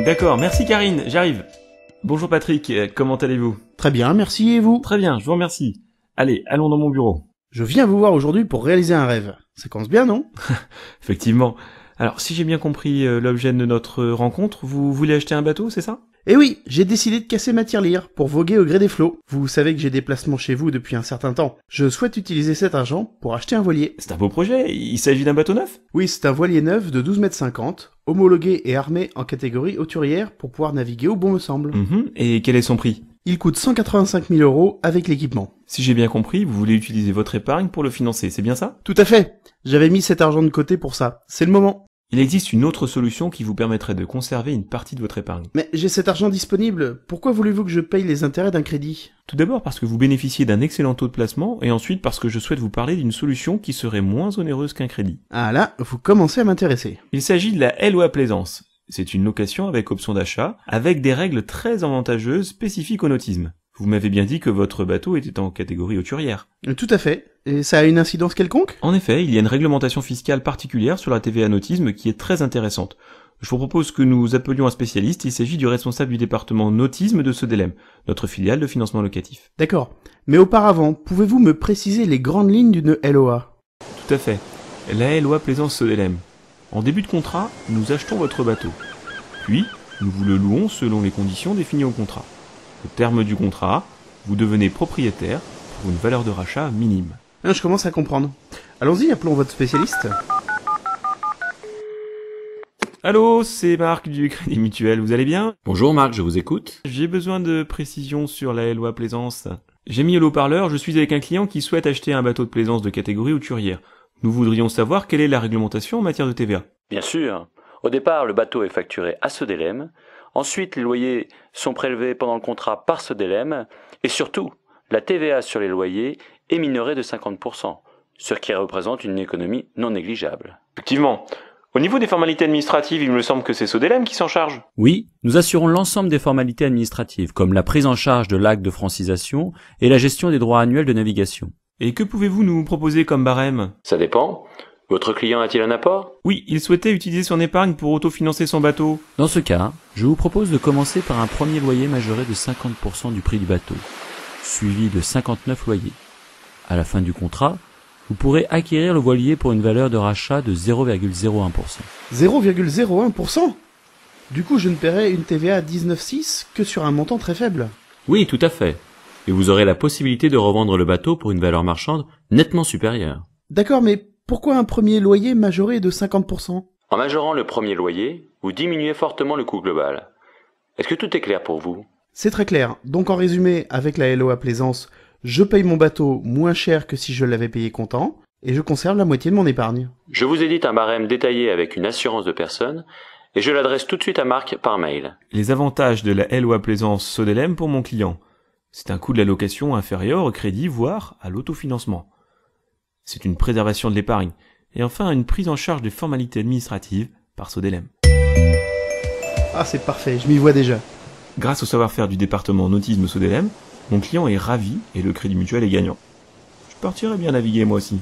D'accord, merci Karine, j'arrive. Bonjour Patrick, comment allez-vous? Très bien, merci, et vous? Très bien, je vous remercie. Allez, allons dans mon bureau. Je viens vous voir aujourd'hui pour réaliser un rêve. Ça commence bien, non? Effectivement. Alors, si j'ai bien compris l'objet de notre rencontre, vous voulez acheter un bateau, c'est ça? Eh oui, j'ai décidé de casser ma tirelire pour voguer au gré des flots. Vous savez que j'ai des placements chez vous depuis un certain temps. Je souhaite utiliser cet argent pour acheter un voilier. C'est un beau projet, il s'agit d'un bateau neuf? Oui, c'est un voilier neuf de 12,50 m, homologué et armé en catégorie hauturière pour pouvoir naviguer où bon me semble. Et quel est son prix? Il coûte 185 000 € avec l'équipement. Si j'ai bien compris, vous voulez utiliser votre épargne pour le financer, c'est bien ça? Tout à fait. J'avais mis cet argent de côté pour ça. C'est le moment. Il existe une autre solution qui vous permettrait de conserver une partie de votre épargne. Mais j'ai cet argent disponible. Pourquoi voulez-vous que je paye les intérêts d'un crédit? Tout d'abord parce que vous bénéficiez d'un excellent taux de placement, et ensuite parce que je souhaite vous parler d'une solution qui serait moins onéreuse qu'un crédit. Ah là, vous commencez à m'intéresser. Il s'agit de la LOA Plaisance. C'est une location avec option d'achat, avec des règles très avantageuses spécifiques au nautisme. Vous m'avez bien dit que votre bateau était en catégorie hauturière. Tout à fait. Et ça a une incidence quelconque? En effet, il y a une réglementation fiscale particulière sur la TVA nautisme qui est très intéressante. Je vous propose que nous appelions un spécialiste, il s'agit du responsable du département nautisme de Sodelem, notre filiale de financement locatif. D'accord. Mais auparavant, pouvez-vous me préciser les grandes lignes d'une LOA? Tout à fait. La LOA Plaisance Sodelem. En début de contrat, nous achetons votre bateau. Puis, nous vous le louons selon les conditions définies au contrat. Au terme du contrat, vous devenez propriétaire pour une valeur de rachat minime. Je commence à comprendre. Allons-y, appelons votre spécialiste. Allô, c'est Marc du Crédit Mutuel, vous allez bien? Bonjour Marc, je vous écoute. J'ai besoin de précisions sur la LOA Plaisance. J'ai mis le haut-parleur, je suis avec un client qui souhaite acheter un bateau de plaisance de catégorie hauturière. Nous voudrions savoir quelle est la réglementation en matière de TVA. Bien sûr. Au départ, le bateau est facturé à Sodelem. Ensuite, les loyers sont prélevés pendant le contrat par Sodelem. Et surtout, la TVA sur les loyers est minorée de 50%, ce qui représente une économie non négligeable. Effectivement. Au niveau des formalités administratives, il me semble que c'est Sodelem qui s'en charge. Oui, nous assurons l'ensemble des formalités administratives, comme la prise en charge de l'acte de francisation et la gestion des droits annuels de navigation. Et que pouvez-vous nous proposer comme barème? Ça dépend. Votre client a-t-il un apport? Oui, il souhaitait utiliser son épargne pour autofinancer son bateau. Dans ce cas, je vous propose de commencer par un premier loyer majoré de 50% du prix du bateau, suivi de 59 loyers. À la fin du contrat, vous pourrez acquérir le voilier pour une valeur de rachat de 0,01%. 0,01%? Du coup, je ne paierai une TVA à 19,6 que sur un montant très faible. Oui, tout à fait. Et vous aurez la possibilité de revendre le bateau pour une valeur marchande nettement supérieure. D'accord, mais pourquoi un premier loyer majoré de 50%? En majorant le premier loyer, vous diminuez fortement le coût global. Est-ce que tout est clair pour vous? C'est très clair. Donc en résumé, avec la LOA Plaisance, je paye mon bateau moins cher que si je l'avais payé comptant, et je conserve la moitié de mon épargne. Je vous édite un barème détaillé avec une assurance de personne, et je l'adresse tout de suite à Marc par mail. Les avantages de la LOA Plaisance Sodelem pour mon client. C'est un coût de la location inférieur au crédit, voire à l'autofinancement. C'est une préservation de l'épargne. Et enfin, une prise en charge des formalités administratives par Sodelem. Ah, c'est parfait, je m'y vois déjà. Grâce au savoir-faire du département nautisme Sodelem, mon client est ravi et le Crédit Mutuel est gagnant. Je partirai bien naviguer moi aussi.